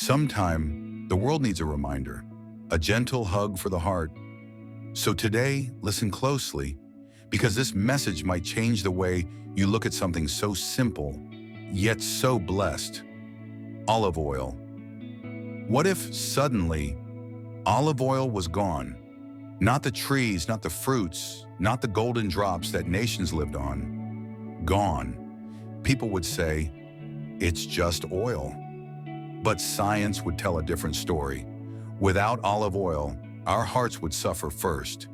Sometime, the world needs a reminder, a gentle hug for the heart. So today, listen closely, because this message might change the way you look at something so simple, yet so blessed. Olive oil. What if suddenly olive oil was gone? Not the trees, not the fruits, not the golden drops that nations lived on. Gone. People would say, it's just oil. But science would tell a different story. Without olive oil, our hearts would suffer first.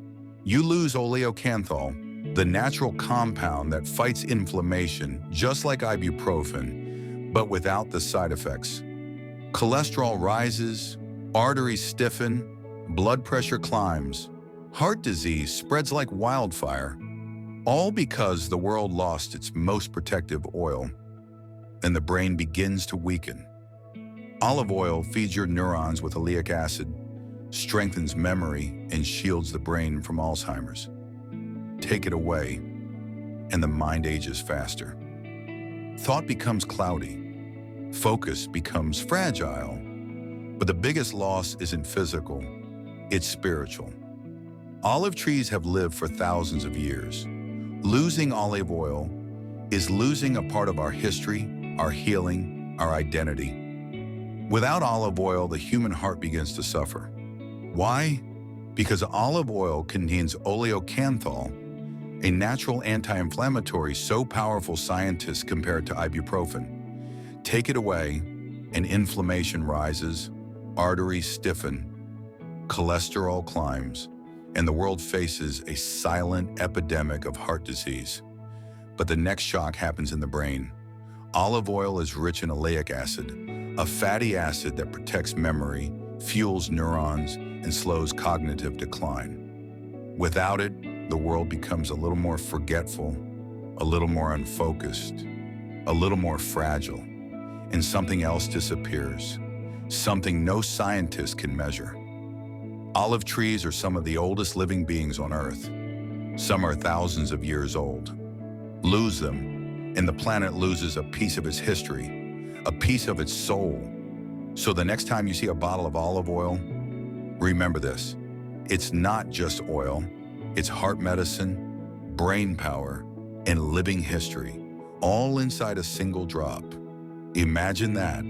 You lose oleocanthal, the natural compound that fights inflammation, just like ibuprofen, but without the side effects. Cholesterol rises, arteries stiffen, blood pressure climbs, heart disease spreads like wildfire, all because the world lost its most protective oil, and the brain begins to weaken. Olive oil feeds your neurons with oleic acid, strengthens memory, and shields the brain from Alzheimer's. Take it away, and the mind ages faster. Thought becomes cloudy. Focus becomes fragile. But the biggest loss isn't physical, it's spiritual. Olive trees have lived for thousands of years. Losing olive oil is losing a part of our history, our healing, our identity. Without olive oil, the human heart begins to suffer. Why? Because olive oil contains oleocanthal, a natural anti-inflammatory so powerful scientists compare it to ibuprofen. Take it away, and inflammation rises, arteries stiffen, cholesterol climbs, and the world faces a silent epidemic of heart disease. But the next shock happens in the brain. Olive oil is rich in oleic acid, a fatty acid that protects memory, fuels neurons, and slows cognitive decline. Without it, the world becomes a little more forgetful, a little more unfocused, a little more fragile, and something else disappears, something no scientist can measure. Olive trees are some of the oldest living beings on Earth. Some are thousands of years old. Lose them, and the planet loses a piece of its history, a piece of its soul. So the next time you see a bottle of olive oil, remember this. It's not just oil, it's heart medicine, brain power, and living history, all inside a single drop. Imagine that.